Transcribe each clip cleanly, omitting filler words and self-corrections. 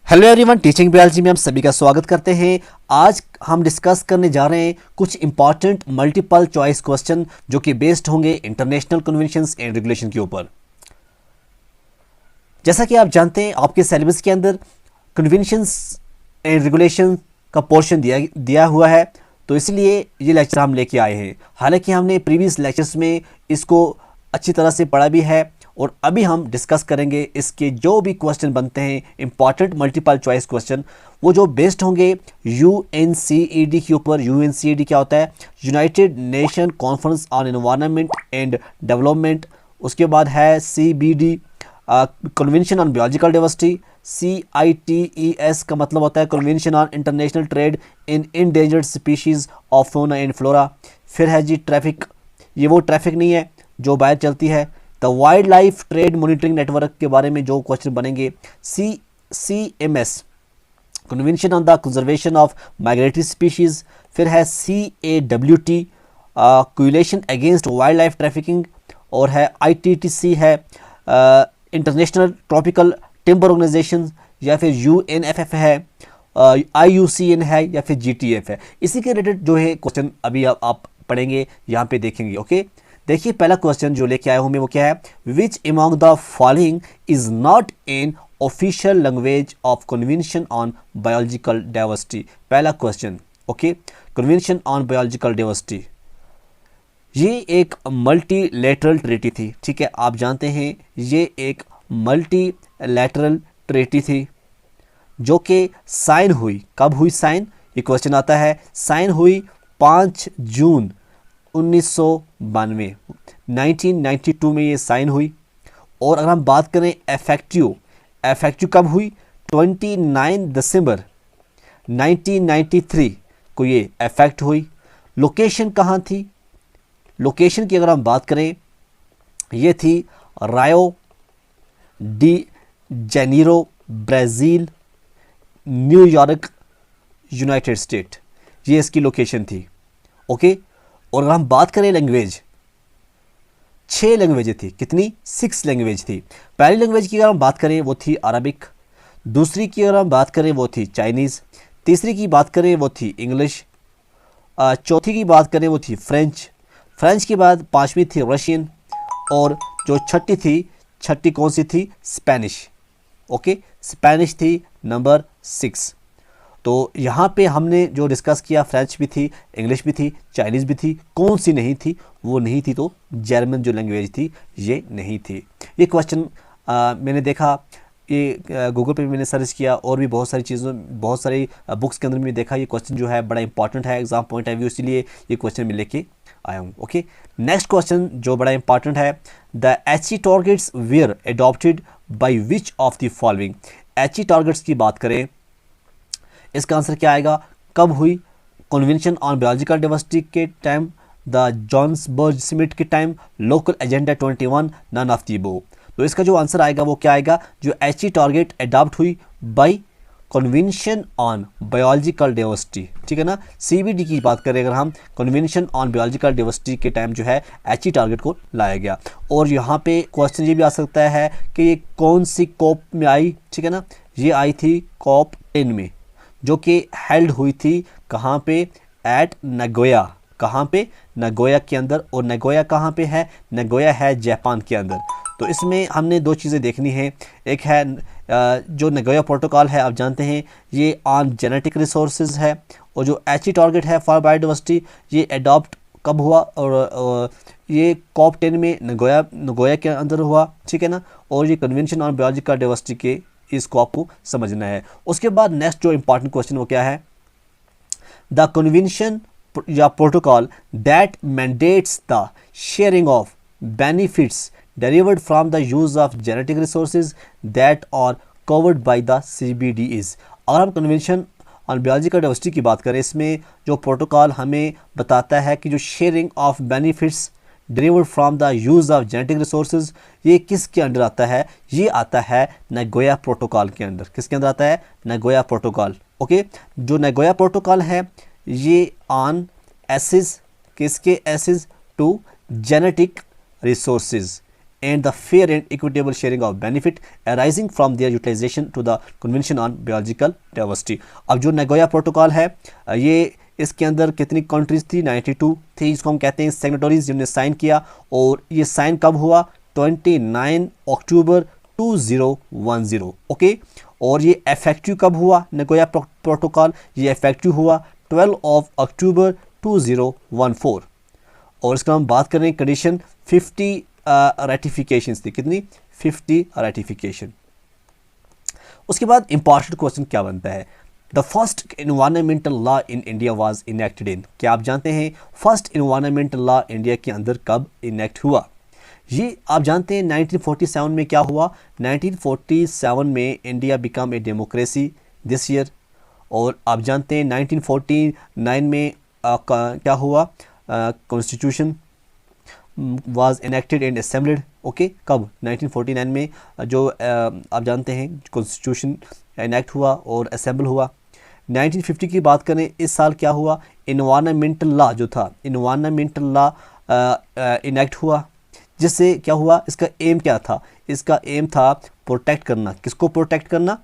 Hello everyone, teaching biology में हम सभी का स्वागत करते हैं। आज हम डिस्कस करने जा रहे हैं कुछ इंपॉर्टेंट मल्टीपल चॉइस क्वेश्चन जो कि बेस्ड होंगे इंटरनेशनल कन्वेंशंस एंड रेगुलेशन के ऊपर। जैसा कि आप जानते हैं, आपके सिलेबस के अंदर कन्वेंशंस एंड रेगुलेशन का पोर्शन दिया हुआ है, तो इसलिए ये लेक्चर हम लेके आए हैं। हालांकि हमने प्रीवियस लेक्चर्स में इसको अच्छी तरह से पढ़ा भी है और अभी हम डिस्कस करेंगे इसके जो भी क्वेश्चन बनते हैं इंपॉर्टेंट मल्टीपल चॉइस क्वेश्चन, वो जो बेस्ड होंगे यूएनसीईडी के ऊपर। यूएनसीईडी क्या होता है? United nation conference on environment and development. उसके बाद है CBD, convention on biological diversity. CITES का मतलब होता है convention on international trade in endangered species of fauna and flora. फिर है जी ट्रैफिक, ये वो ट्रैफिक नहीं है जो बाहर चलती है। The wild life trade monitoring network के बारे में जो क्वेश्चन बनेंगे। CCMS, convention on the conservation of migratory species. फिर है CAWT, coalition against wild life trafficking. और है ITTC है इंटरनेशनल ट्रॉपिकल टिम्बर ऑर्गेनाइजेशन, या फिर UNFF है, IUCN है, या फिर GTF है। इसी के रिलेटेड जो है क्वेश्चन अभी आप पढ़ेंगे, यहाँ पे देखेंगे। ओके, देखिए पहला क्वेश्चन जो लेके आया हूं मैं वो क्या है? Which among the following is not in official language of convention on biological diversity. पहला question, okay, convention on biological diversity ये एक मल्टीलेटरल ट्रीटी थी। ठीक है, आप जानते हैं ये एक मल्टीलेटरल ट्रीटी थी जो कि साइन हुई। कब हुई साइन? ये क्वेश्चन आता है। साइन हुई 5 जून 1992, 1992 में ये साइन हुई। और अगर हम बात करें इफेक्टिव कब हुई? 29 दिसंबर 1993 को ये इफेक्ट हुई। लोकेशन कहाँ थी? लोकेशन की अगर हम बात करें, ये थी Rio de Janeiro, Brazil, New York, United State, ये इसकी लोकेशन थी। ओके, और अगर हम बात करें लैंग्वेज, 6 लैंग्वेज थी। कितनी? 6 लैंग्वेज थी। पहली लैंग्वेज की अगर हम बात करें वो थी अरबिक। दूसरी की अगर हम बात करें वो थी चाइनीज़। तीसरी की बात करें वो थी इंग्लिश। चौथी की बात करें वो थी फ्रेंच के बाद 5वीं थी रशियन। और जो छठी कौन सी थी? स्पेनिश। ओके, स्पेनिश थी नंबर 6। तो यहाँ पे हमने जो डिस्कस किया, फ्रेंच भी थी, इंग्लिश भी थी, चाइनीज़ भी थी। कौन सी नहीं थी? वो नहीं थी तो जर्मन जो लैंग्वेज थी ये नहीं थी। ये क्वेश्चन मैंने देखा, ये गूगल पे भी मैंने सर्च किया और भी बहुत सारी बुक्स के अंदर मैंने देखा ये क्वेश्चन जो है बड़ा इंपॉर्टेंट है एग्जाम पॉइंट ऑफ व्यू, इसलिए ये क्वेश्चन मैं लेके आया हूँ। ओके, नेक्स्ट क्वेश्चन जो बड़ा इंपॉर्टेंट है, the HE targets were adopted by which of the following. HE targets की बात करें, इसका आंसर क्या आएगा? कब हुई? कन्वेंशन ऑन बायोलॉजिकल डाइवर्सिटी के टाइम, द जोहान्सबर्ग समिट के time, local agenda 21, none of the above. तो इसका जो आंसर आएगा वो क्या आएगा? जो HE टारगेट अडॉप्ट हुई bye convention on biological diversity. ठीक है ना, CBD की बात करें अगर हम, कन्वेंशन ऑन बायोलॉजिकल डाइवर्सिटी के टाइम जो है HE टारगेट को लाया गया। और यहाँ पे क्वेश्चन ये भी आ सकता है कि ये कौन सी कॉप में आई? ठीक है ना, ये आई थी COP 10 में, जो कि हेल्ड हुई थी कहाँ पे? At Nagoya. कहाँ पे? नगोया के अंदर। और नगोया कहाँ पे है? नगोया है जापान के अंदर। तो इसमें हमने 2 चीज़ें देखनी है। एक है जो नगोया प्रोटोकॉल है, आप जानते हैं ये ऑन जेनेटिक रिसोर्सेज है। और जो HE टारगेट है फॉर बायोडाइवर्सिटी, ये अडॉप्ट कब हुआ? और ये COP 10 में नगोया के अंदर हुआ। ठीक है ना, और ये कन्वेंशन ऑन बायोलॉजिकल डाइवर्सिटी के इसको आपको समझना है। उसके बाद नेक्स्ट जो इंपॉर्टेंट क्वेश्चन वो क्या है? द कन्वेंशन या protocol that mandates the sharing of benefits derived from the use of genetic resources that are covered by the CBDs। अगर हम कन्वेंशन ऑन बायोलॉजिकल डाइवर्सिटी की बात करें, इसमें जो प्रोटोकॉल हमें बताता है कि जो sharing of benefits derived from the use of genetic resources, ये किसके अंडर आता है? ये आता है नगोया प्रोटोकॉल के अंदर। किसके अंदर आता है? Nagoya protocol. ओके, जो नगोया प्रोटोकॉल है ये ऑन एसेस, किसके access? To genetic resources, and the fair and equitable sharing of benefit arising from their utilization to the Convention on Biological Diversity। अब जो नगोया प्रोटोकॉल है ये इसके अंदर कितनी कंट्रीज थी, 92 थी, इसको हम कहते हैं सिग्नेटरीज जिन्होंने साइन किया। और ये साइन कब हुआ, 29 अक्टूबर 2010। ओके, और ये इफेक्टिव कब हुआ नगोया प्रोटोकॉल, ये इफेक्टिव हुआ 12 अक्टूबर 2014। और इसका हम बात करें कंडीशन 50 रेटिफिकेशंस थी, कितनी 50 रेटिफिकेशन। उसके बाद इंपॉर्टेंट क्वेश्चन क्या बनता है, the first environmental law in India was enacted इन, क्या आप जानते हैं फर्स्ट इन्वायरमेंटल लॉ इंडिया के अंदर कब इनेक्ट हुआ। ये आप जानते हैं 1947 में क्या हुआ, 1947 में India become a democracy this year. और आप जानते हैं 1949 में क्या हुआ, constitution was enacted and assembled. Okay, कब 1949 में जो आप जानते हैं कॉन्स्टिट्यूशन इनेक्ट हुआ और असेंबल हुआ। 1950 की बात करें, इस साल क्या हुआ, इन्वायरमेंटल लॉ जो था, इन्वायरमेंटल लॉ इनेक्ट हुआ, जिससे क्या हुआ, इसका एम क्या था, इसका एम था प्रोटेक्ट करना, किसको प्रोटेक्ट करना,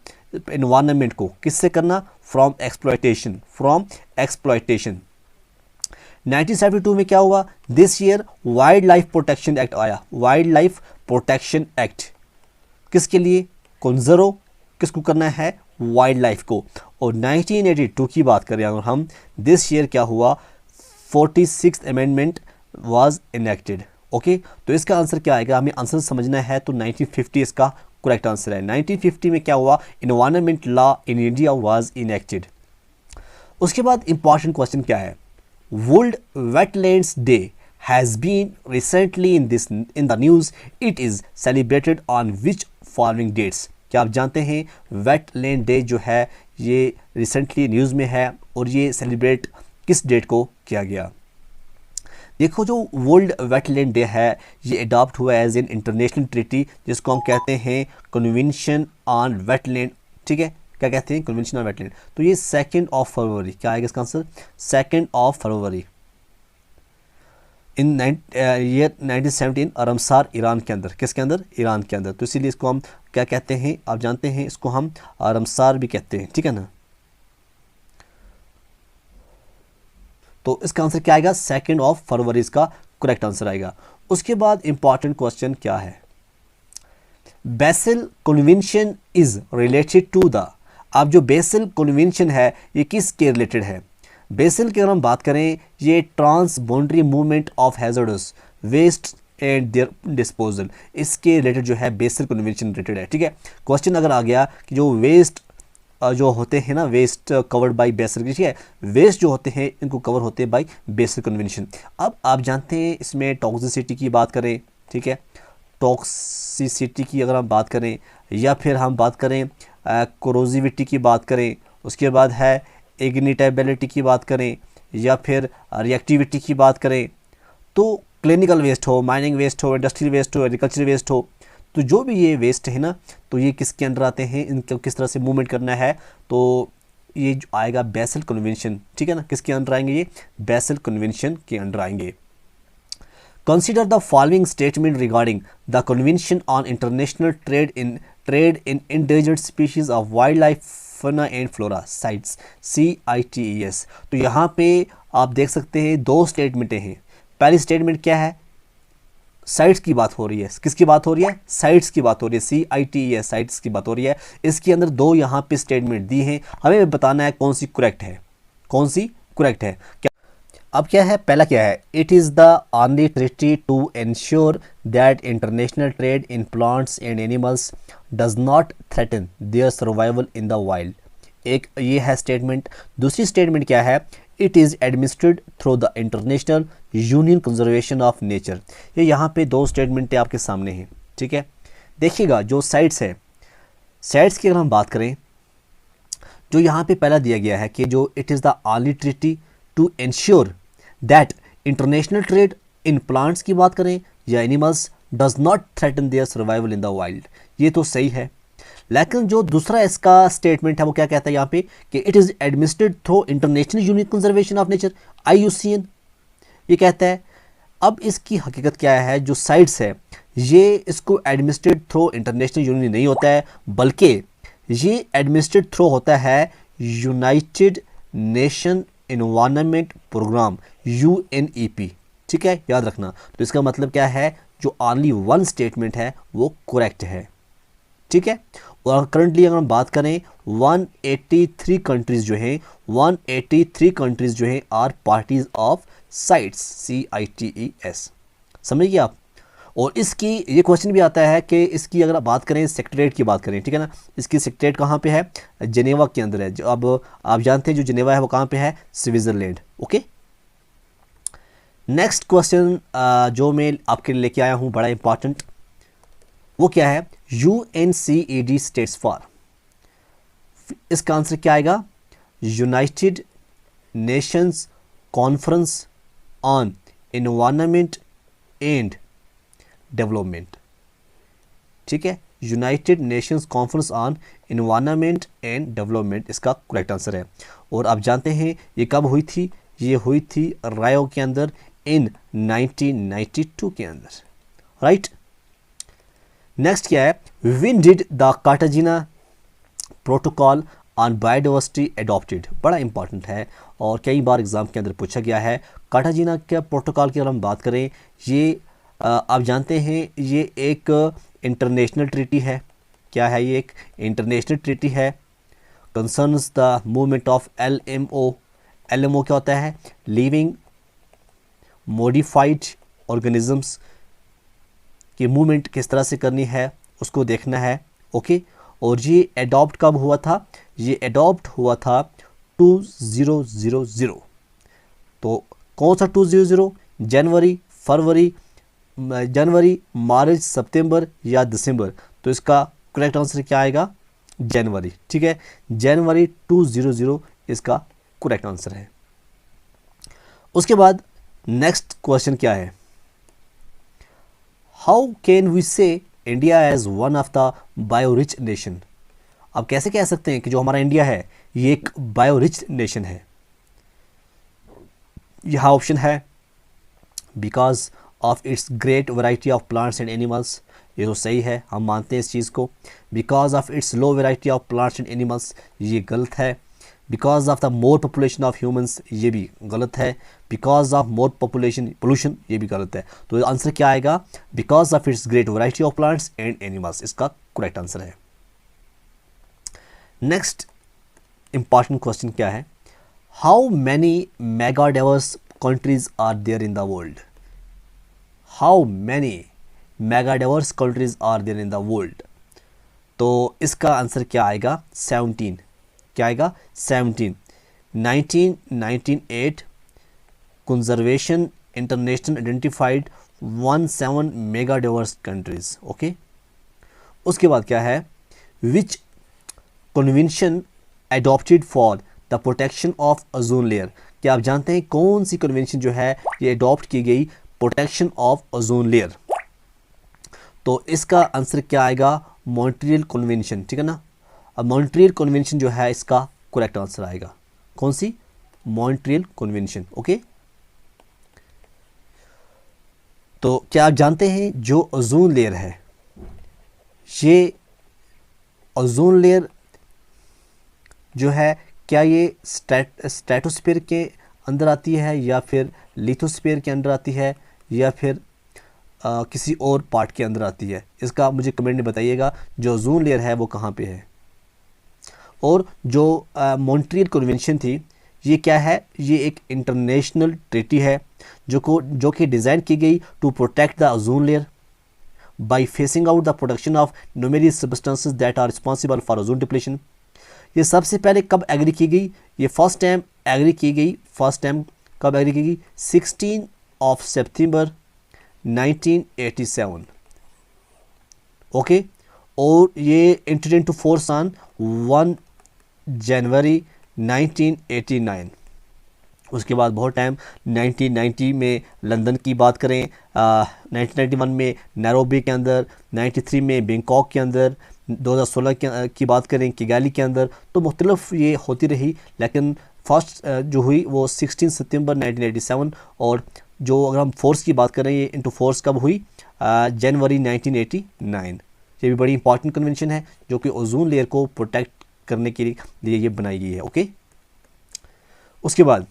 इन्वायरमेंट को, किससे करना, फ्रॉम एक्सप्लॉयटेशन, फ्रॉम एक्सप्लॉयटेशन। 1972 में क्या हुआ, this year wild life protection act आया, वाइल्ड लाइफ प्रोटेक्शन एक्ट किसके लिए, कंजर्व किसको करना है, वाइल्ड लाइफ को। और 1982 की बात करें अगर हम, दिस ईयर क्या हुआ, 46th amendment was enacted. Okay, तो इसका आंसर क्या आएगा, हमें आंसर समझना है तो 1950 इसका करेक्ट आंसर है। 1950 में क्या हुआ, environment law in India was enacted. उसके बाद इंपॉर्टेंट क्वेश्चन क्या है, world wetlands day has been recently in the news. It is celebrated on which following dates? क्या आप जानते हैं वेटलैंड डे जो है ये रिसेंटली न्यूज़ में है और ये सेलिब्रेट किस डेट को किया गया। देखो, जो वर्ल्ड वेटलैंड डे है ये अडॉप्ट हुआ एज एन इंटरनेशनल ट्रीटी, जिसको हम कहते हैं कन्वेंशन ऑन वेटलैंड। ठीक है, क्या कहते हैं, कन्वेंशन ऑन वेटलैंड। तो ये 2 फरवरी, क्या आएगा इसका आंसर, 2 फरवरी इन ईयर 1917 रमसार ईरान के अंदर, किसके अंदर, ईरान के अंदर। तो इसीलिए इसको हम क्या कहते हैं, आप जानते हैं इसको हम रमसार भी कहते हैं। ठीक है ना, तो इसका आंसर क्या आएगा, 2 फरवरी इसका करेक्ट आंसर आएगा। उसके बाद इंपॉर्टेंट क्वेश्चन क्या है, Basel convention is related to the, अब जो बेसल कन्वेंशन है ये किसके रिलेटेड है। बेसल की अगर हम बात करें, ये transboundary movement of hazardous waste and their disposal, इसके रिलेटेड जो है बेसल कन्वेंशन रिलेटेड है। ठीक है, क्वेश्चन अगर आ गया कि जो वेस्ट जो होते हैं ना, वेस्ट कवर्ड बाय बेसल, ठीक है, वेस्ट जो होते हैं इनको कवर होते हैं बाय बेसल कन्वेंशन। अब आप जानते हैं इसमें टॉक्सिसिटी की बात करें, ठीक है, टॉक्सिसिटी की अगर हम बात करें या फिर हम बात करें कोरोजिविटी की बात करें, उसके बाद है इग्निटेबिलिटी की बात करें या फिर रिएक्टिविटी की बात करें, तो क्लिनिकल वेस्ट हो, माइनिंग वेस्ट हो, इंडस्ट्रियल वेस्ट हो, एग्रीकल्चर वेस्ट हो, तो जो भी ये वेस्ट है ना, तो ये किसके अंडर आते हैं, इनको किस तरह से मूवमेंट करना है, तो ये जो आएगा बेसल कन्वेंशन। ठीक है ना, किसके अंडर आएंगे, ये बेसल कन्वेंशन के अंडर आएंगे। Consider the following statement regarding the Convention on International Trade in Endangered Species of Wildlife, Fauna and Flora, CITES, CITES। तो यहाँ पे आप देख सकते हैं 2 स्टेटमेंटें हैं। पहली स्टेटमेंट क्या है, साइट्स की बात हो रही है, किसकी बात हो रही है, साइट्स की बात हो रही है, CITES, साइट्स की बात हो रही है। इसके अंदर 2 यहाँ पे स्टेटमेंट दी हैं, हमें बताना है कौन सी करेक्ट है, कौन सी करेक्ट है। क्या अब क्या है, पहला क्या है, it is the only treaty to ensure that international trade in plants and animals does not threaten their survival in the wild, एक ये है स्टेटमेंट। दूसरी स्टेटमेंट क्या है, it is administered through the international union conservation of nature. ये यहाँ पे 2 स्टेटमेंटें आपके सामने हैं। ठीक है, देखिएगा जो साइट्स है, साइट्स की अगर हम बात करें, जो यहाँ पे पहला दिया गया है कि जो it is the only treaty to ensure that international trade in plants की बात करें या animals does not threaten their survival in the wild, ये तो सही है। लेकिन जो दूसरा इसका स्टेटमेंट है वो क्या कहता है यहाँ पे कि it is administered through international union conservation of nature, IUCN, ये कहता है अब इसकी हकीकत क्या है, जो साइट्स है ये इसको एडमिनिस्ट्रेट थ्रू इंटरनेशनल यूनियन नहीं होता है, बल्कि ये एडमिनिस्ट्रेट थ्रू होता है United Nation environment programme UNEP। ठीक है, याद रखना। तो इसका मतलब क्या है, जो ओनली वन स्टेटमेंट है वो करेक्ट है। ठीक है, और करंटली अगर हम बात करें 183 कंट्रीज जो हैं, 183 कंट्रीज जो हैं are parties of CITES, CITES। समझ गए आप। और इसकी ये क्वेश्चन भी आता है कि इसकी अगर आप बात करें सेक्रेटरीट की बात करें, ठीक है ना, इसकी सेक्रेटरीट कहाँ पे है, जेनेवा के अंदर है। जो अब आप जानते हैं जो जेनेवा है वो कहाँ पे है, स्विट्जरलैंड। ओके, नेक्स्ट क्वेश्चन जो मैं आपके लिए लेके आया हूँ बड़ा इंपॉर्टेंट, वो क्या है, UNCED स्टेट्स फॉर। इसका आंसर क्या आएगा, United Nations conference on environment and development. ठीक है, United Nations conference on environment and development इसका करेक्ट आंसर है। और आप जानते हैं ये कब हुई थी, ये हुई थी रायो के अंदर इन 1992 के अंदर, राइट। नेक्स्ट क्या है, when did the Cartagena protocol on biodiversity adopted. बड़ा इंपॉर्टेंट है और कई बार एग्जाम के अंदर पूछा गया है। कार्टाजीना के प्रोटोकॉल की अगर हम बात करें, ये आप जानते हैं ये एक इंटरनेशनल ट्रीटी है। क्या है, ये एक इंटरनेशनल ट्रीटी है, concerns the movement of LMO। LMO क्या होता है, लिविंग मॉडिफाइड ऑर्गेनिजम्स की मूवमेंट किस तरह से करनी है उसको देखना है। ओके, और ये एडॉप्ट कब हुआ था, ये एडॉप्ट हुआ था 2000। तो कौन सा 2000, जनवरी, मार्च, सितंबर या दिसंबर। तो इसका करेक्ट आंसर क्या आएगा, जनवरी। ठीक है, जनवरी 2000 इसका करेक्ट आंसर है। उसके बाद नेक्स्ट क्वेश्चन क्या है, how can we say India as one of the bio rich nation. अब कैसे कह सकते हैं कि जो हमारा इंडिया है ये एक बायो रिच नेशन है। यहाँ ऑप्शन है because of its great variety of plants and animals, ये तो सही है, हम मानते हैं इस चीज़ को। Because of its low variety of plants and animals, ये गलत है। Because of the more population of humans, ये भी गलत है। Because of more population pollution, ये भी गलत है। तो आंसर क्या आएगा, because of its great variety of plants and animals इसका करेक्ट आंसर है। नेक्स्ट इंपॉर्टेंट क्वेश्चन क्या है, how many mega diverse countries are there in the world. How many mega diverse countries are there in the world. तो इसका answer क्या आएगा, 17। क्या आएगा, 17। 1998 conservation international identified 17 mega diverse countries. Okay, उसके बाद क्या है, which convention adopted for the protection of ozone layer. क्या आप जानते हैं कौन सी कन्वेंशन जो है ये अडॉप्ट की गई प्रोटेक्शन ऑफ ओजोन लेयर। तो इसका आंसर क्या आएगा, मॉन्ट्रियल कन्वेंशन। ठीक है ना, अब मॉन्ट्रियल कन्वेंशन जो है इसका करेक्ट आंसर आएगा, कौन सी, मॉन्ट्रियल कन्वेंशन। ओके, तो क्या आप जानते हैं जो ओजोन लेयर है, ये ओजोन लेयर जो है क्या ये स्ट्रेटोस्फीयर के अंदर आती है या फिर लिथोस्फीयर के अंदर आती है या फिर किसी और पार्ट के अंदर आती है। इसका मुझे कमेंट में बताइएगा जो ओजोन लेयर है वो कहाँ पे है। और जो मॉन्ट्रियल कन्वेंशन थी ये क्या है, ये एक इंटरनेशनल ट्रीटी है जो कि डिज़ाइन की गई to protect the ozone layer by phasing out the production of numerous substances that are responsible for ozone depletion. ये सबसे पहले कब एग्री की गई, ये फर्स्ट टाइम एग्री की गई, कब एग्री की गई, 16 सितंबर 1987। ओके, और ये एंटर्ड इनटू फोर्स ऑन 1 जनवरी 1989। उसके बाद बहुत टाइम 1990 में लंदन की बात करें, 1991 में नैरोबी के अंदर, 93 में बैंकॉक के अंदर, 2016 की बात करें किगाली के अंदर। तो मुख्तलिफ ये होती रही, लेकिन फर्स्ट जो हुई वो 16 सितंबर 1987 और जो अगर हम फोर्स की बात करें, ये इंटू फोर्स कब हुई? जनवरी 1989। ये भी बड़ी इंपॉर्टेंट कन्वेंशन है जो कि ओजोन लेयर को प्रोटेक्ट करने के लिए ये बनाई गई है। ओके, उसके बाद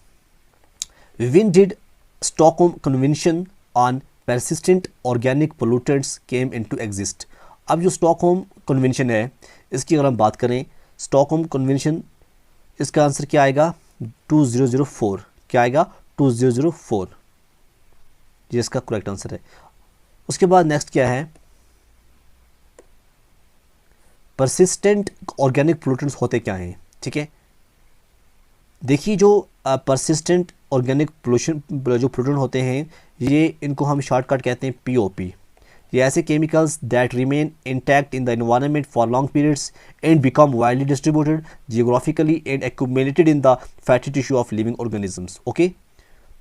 when did Stockholm Convention on Persistent Organic Pollutants came into exist? अब जो स्टॉकहोम कन्वेंशन है इसकी अगर हम बात करें, स्टॉकहोम कन्वेंशन, इसका आंसर क्या आएगा? 2004। क्या आएगा? 2004, ये इसका करेक्ट आंसर है। उसके बाद नेक्स्ट क्या है? परसिस्टेंट ऑर्गेनिक पोल्यूटेंट्स होते क्या हैं? ठीक है, देखिए जो परसिस्टेंट ऑर्गेनिक पोल्यूशन जो पोल्यूटेंट होते हैं, ये इनको हम शॉर्टकट कहते हैं पीओपी। ये ऐसे chemicals that remain intact in the environment for long periods and become widely distributed geographically and accumulated in the fatty tissue of living organisms. Okay,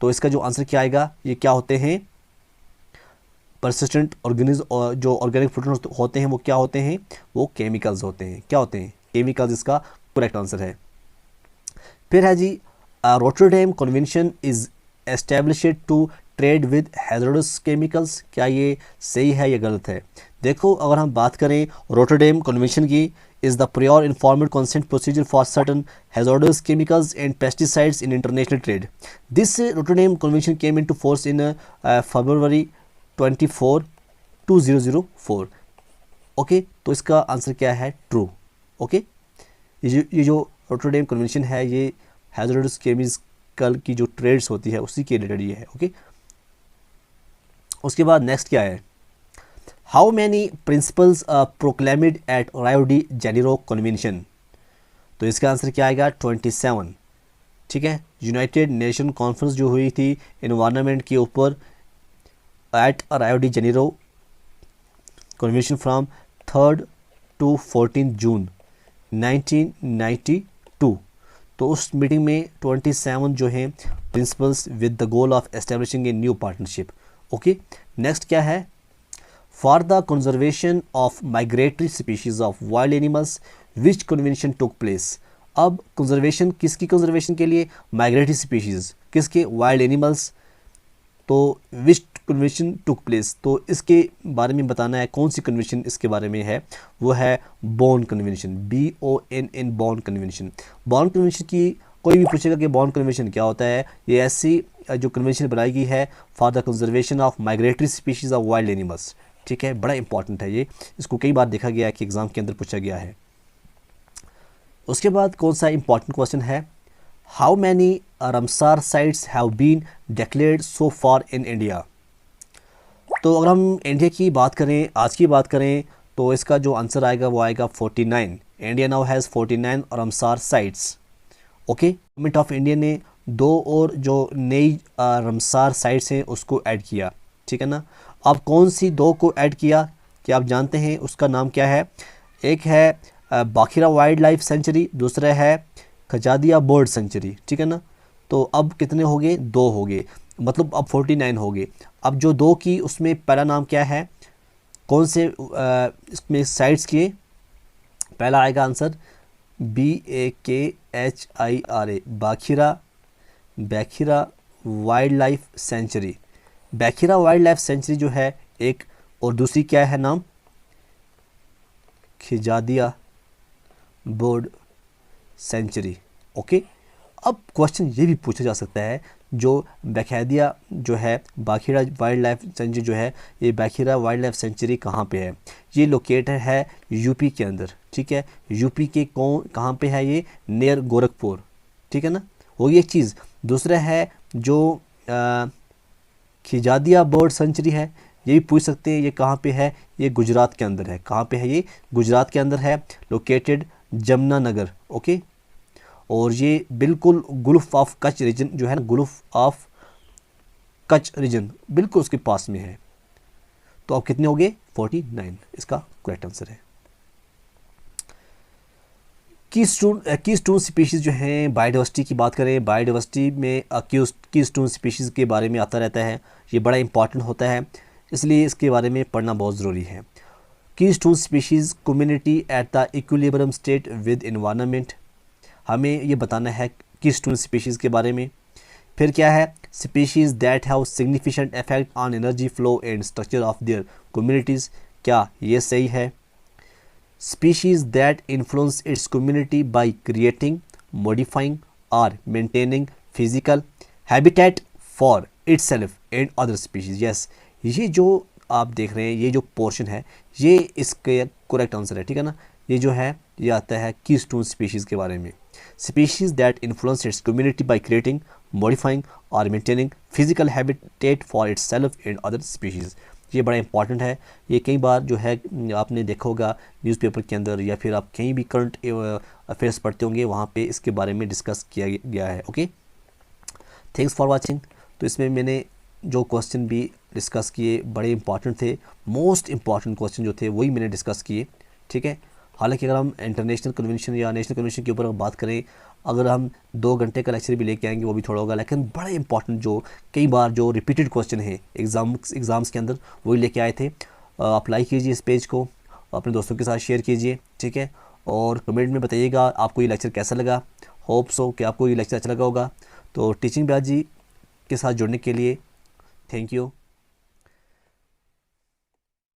तो इसका जो आंसर क्या आएगा? ये क्या होते हैं? परसिस्टेंट ऑर्गेनिज्म, जो ऑर्गेनिक पोल्यूटेंट होते हैं वो क्या होते हैं? वो केमिकल्स होते हैं। क्या होते हैं? केमिकल्स, इसका करेक्ट आंसर है। फिर है G, Rotterdam convention is established to trade with hazardous chemicals. क्या ये सही है या गलत है? देखो, अगर हम बात करें रोटरडैम कन्वेंशन की, is the prior informed consent procedure for certain hazardous chemicals and pesticides in international trade. This Rotterdam convention came into force in February 24, 2004। Okay, तो इसका आंसर क्या है? ट्रू। ओके, ये जो रोटरडैम कन्वेंशन है ये hazardous chemical की जो ट्रेड्स होती है उसी के रिलेटेड ये है। ओके, उसके बाद नेक्स्ट क्या है? हाउ मैनी प्रिंसिपल्स प्रोक्लेमेड एट रायो डी जेनेरो कन्वेंशन। तो इसका आंसर क्या आएगा? 27। ठीक है, यूनाइटेड नेशन कॉन्फ्रेंस जो हुई थी एनवायरनमेंट के ऊपर एट रायो de Janeiro convention from 3 to 14 जून 1992। तो उस मीटिंग में 27 जो हैं principles with the goal of establishing a new partnership. Okay, next क्या है? For the conservation of migratory species of wild animals which convention took place. अब conservation किसकी? Conservation के लिए माइग्रेटरी स्पीशीज किसके? Wild animals. तो विच कन्वेंशन टुक प्लेस, तो इसके बारे में बताना है कौन सी कन्वेंशन इसके बारे में है। वो है बॉन कन्वेंशन, BONN, बॉन कन्वेंशन। बॉन कन्वेंशन की कोई भी पूछेगा कि बॉन कन्वेंशन क्या होता है, ये ऐसी जो कन्वेंशन बनाई गई है for the conservation of migratory species of wild animals. ठीक है, बड़ा इंपॉर्टेंट है ये, इसको कई बार देखा गया है कि एग्जाम के अंदर पूछा गया है। उसके बाद कौन सा इंपॉर्टेंट क्वेश्चन है? How many Ramsar sites have been declared so far in India. तो अगर हम इंडिया की बात करें, आज की बात करें, तो इसका जो आंसर आएगा वो आएगा 49। India now has 49 Ramsar sites. Okay, government of India ने 2 और जो नई रामसार साइट्स हैं उसको ऐड किया। ठीक है ना, अब कौन सी 2 को ऐड किया क्या आप जानते हैं? उसका नाम क्या है? एक है बाखिरा वाइल्ड लाइफ सेंचुरी, दूसरा है खजादिया बर्ड सेंचुरी। ठीक है ना, तो अब कितने हो गए? 2 हो गए, मतलब अब 49 हो गए। अब जो 2 की उसमें पहला नाम क्या है? कौन से इसमें साइट्स किए? पहला आएगा answer BAKHIRA, Bakhira wildlife sanctuary. Bakhira wildlife sanctuary जो है एक, और दूसरी क्या है नाम? Khijadia bird sanctuary. ओके, अब क्वेश्चन ये भी पूछा जा सकता है, जो बाखिरा जो है बाखिरा वाइल्ड लाइफ सेंचुरी जो है, ये बाखिरा वाइल्ड लाइफ सेंचुरी कहाँ पे है? ये लोकेटेड है यूपी के अंदर। ठीक है, यूपी के कहाँ पे है? ये नियर गोरखपुर। ठीक है ना, वो ये एक चीज़। दूसरा है जो खिजादिया बर्ड सेंचुरी है, ये भी पूछ सकते हैं ये कहाँ पे है? ये गुजरात के अंदर है। कहाँ पे है? ये गुजरात के अंदर है, लोकेटेड जमुनानगर। ओके, और ये बिल्कुल गुल्फ ऑफ कच्छ रीजन जो है ना, गुल्फ ऑफ कच्छ रीजन बिल्कुल उसके पास में है। तो अब कितने हो गए? 49, इसका करेक्ट आंसर है। कीस्टोन स्पीशीज़ जो हैं, बायोडाइवर्सिटी की बात करें, बायोडाइवर्सिटी में कीस्टोन स्पीशीज़ के बारे में आता रहता है, ये बड़ा इंपॉर्टेंट होता है, इसलिए इसके बारे में पढ़ना बहुत ज़रूरी है। Keystone species community at the equilibrium state with environment. हमें ये बताना है कीस्टोन स्पीशीज़ के बारे में फिर क्या है, species that have significant effect on energy flow and structure of their communities, क्या ये सही है? Species that influence its community by creating, modifying और maintaining physical habitat for itself and other species. Yes, ये जो आप देख रहे हैं, ये जो पोर्शन है, ये इसके करेक्ट आंसर है, ठीक है ना। ये जो है ये आता है कीस्टोन स्पीशीज़ के बारे में। Species that influence its community by creating, modifying और maintaining physical habitat for itself and other species. ये बड़ा इंपॉर्टेंट है। ये कई बार जो है आपने देखा होगा न्यूज़पेपर के अंदर, या फिर आप कहीं भी करंट अफेयर्स पढ़ते होंगे, वहाँ पे इसके बारे में डिस्कस किया गया है। Okay, thanks for watching. तो इसमें मैंने जो क्वेश्चन भी डिस्कस किए बड़े इंपॉर्टेंट थे, मोस्ट इंपॉर्टेंट क्वेश्चन जो थे वही मैंने डिस्कस किए, ठीक है। हालांकि अगर हम इंटरनेशनल कन्वेंशन या नेशनल कन्वेंशन के ऊपर बात करें, अगर हम 2 घंटे का लेक्चर भी लेके आएंगे वो भी थोड़ा होगा, लेकिन बड़े इंपॉर्टेंट जो कई बार जो रिपीटेड क्वेश्चन है एग्ज़ाम्स के अंदर वही लेके आए थे। अप्लाई कीजिए इस पेज को, अपने दोस्तों के साथ शेयर कीजिए, ठीक है। और कमेंट में बताइएगा आपको ये लेक्चर कैसा लगा। होप सो कि आपको ये लेक्चर अच्छा लगा होगा। तो टीचिंग ब्याज जी के साथ जुड़ने के लिए थैंक यू।